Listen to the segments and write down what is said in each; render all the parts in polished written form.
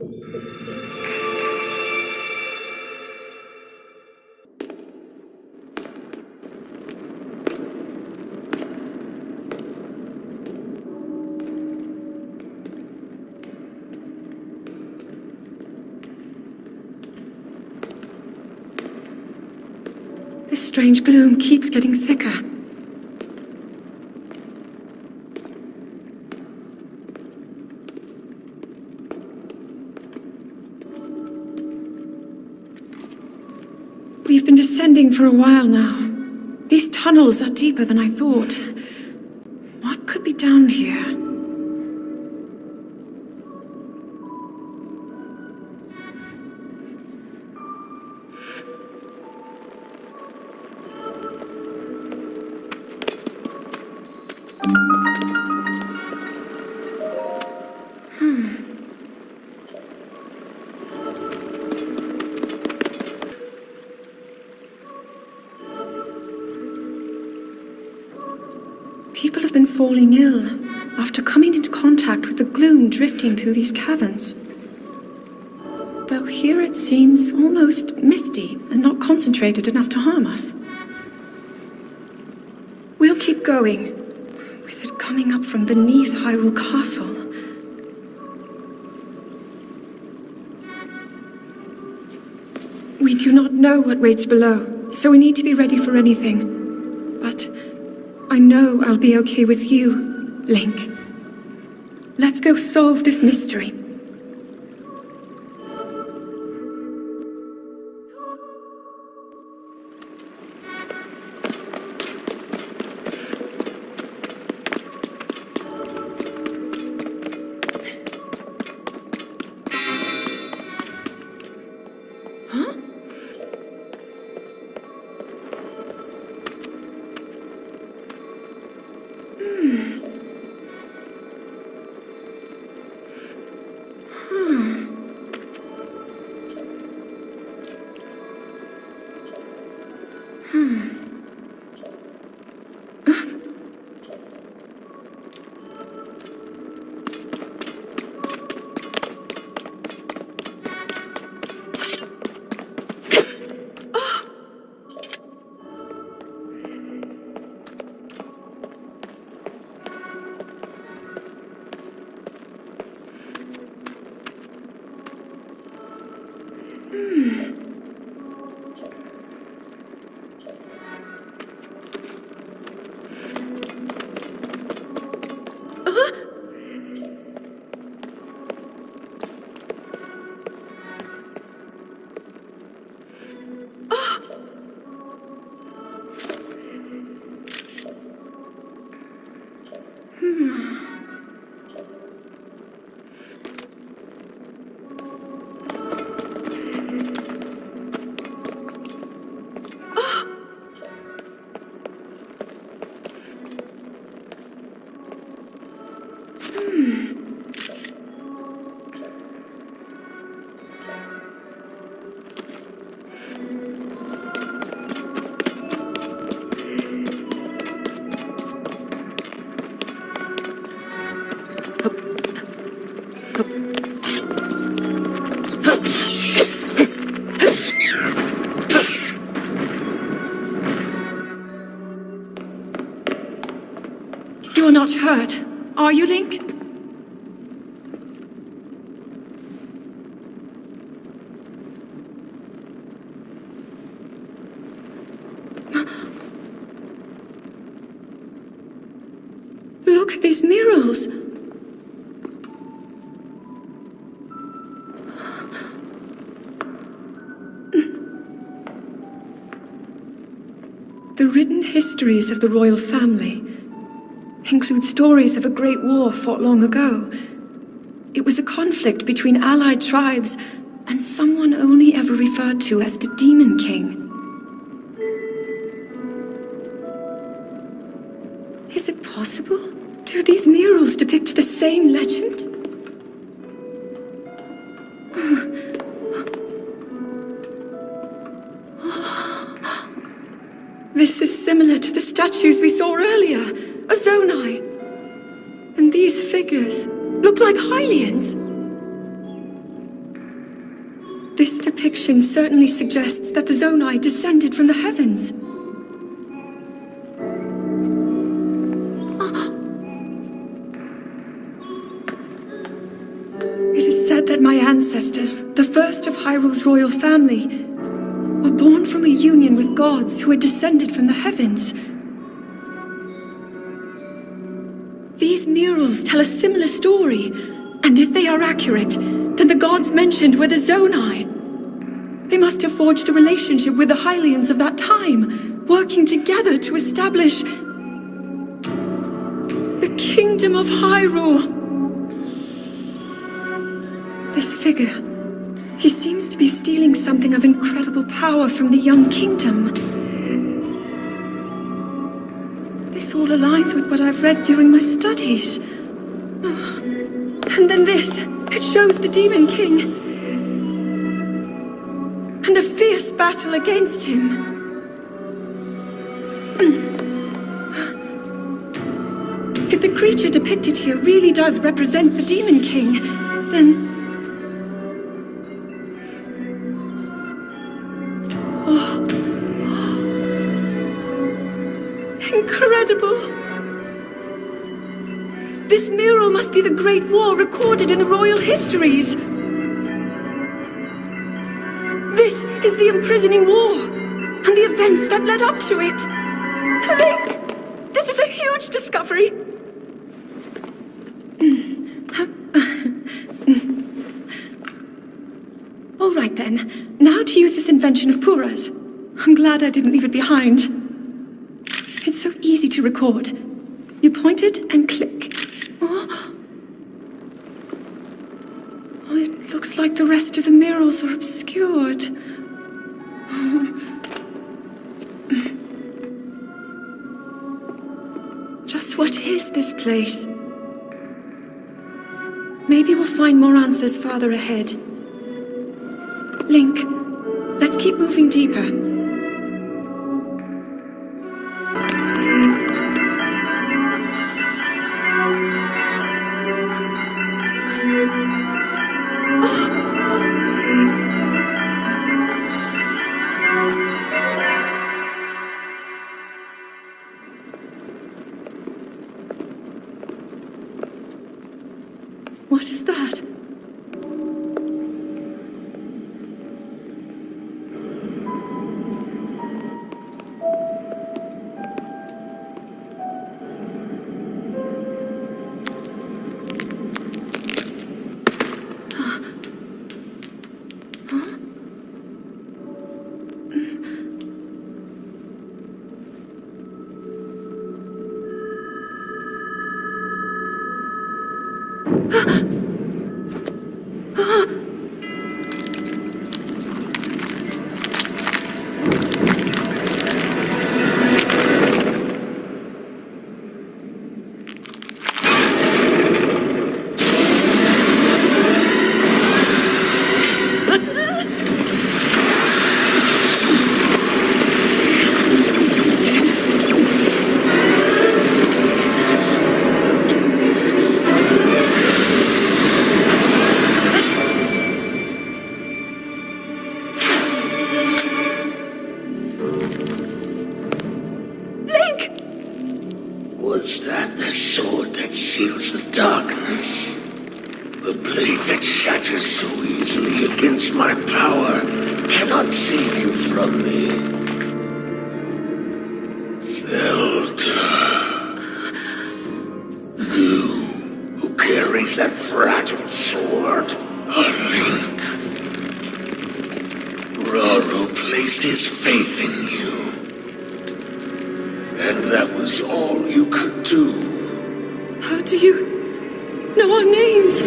This strange gloom keeps getting thicker. We've been descending for a while now. These tunnels are deeper than I thought. What could be down here? People have been falling ill after coming into contact with the gloom drifting through these caverns. Though here it seems almost misty and not concentrated enough to harm us. We'll keep going, with it coming up from beneath Hyrule Castle. We do not know what waits below, so we need to be ready for anything. But I know I'll be okay with you, Link. Let's go solve this mystery. Huh? You're not hurt, are you, Link? Look at these murals! The written histories of the royal family include stories of a great war fought long ago. It was a conflict between allied tribes and someone only ever referred to as the Demon King. Is it possible? Do these murals depict the same legend? This is similar to the statues we saw earlier, a Zonai. And these figures look like Hylians. This depiction certainly suggests that the Zonai descended from the heavens. It is said that my ancestors, the first of Hyrule's royal family, were born from a union with gods who had descended from the heavens. These murals tell a similar story, and if they are accurate, then the gods mentioned were the Zonai. They must have forged a relationship with the Hylians of that time, working together to establish the Kingdom of Hyrule. This figure, he seems to be stealing something of incredible power from the young kingdom. This all aligns with what I've read during my studies. And then this, it shows the Demon King. And a fierce battle against him. If the creature depicted here really does represent the Demon King, then... Incredible! This mural must be the Great War recorded in the royal histories. This is the imprisoning war, and the events that led up to it. Link! This is a huge discovery. All right then, now to use this invention of Pura's. I'm glad I didn't leave it behind. It's so easy to record. You point it and click. Oh, it looks like the rest of the murals are obscured. Just what is this place? Maybe we'll find more answers farther ahead. Link, let's keep moving deeper. What is that? Was that the sword that seals the darkness? The blade that shatters so easily against my power cannot save you from me. Zelda. You who carries that fragile sword. A Link. Raru placed his faith in you. And that was all you could do. How do you know our names?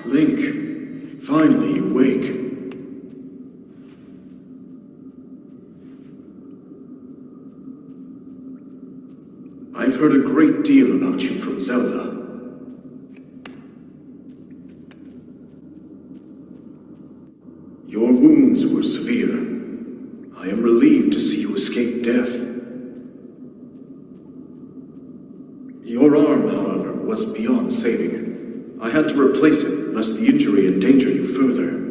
Link, finally you wake. I've heard a great deal about you from Zelda. Your wounds were severe. I am relieved to see you escape death. Your arm, however, was beyond saving. I had to replace it, lest the injury endanger you further.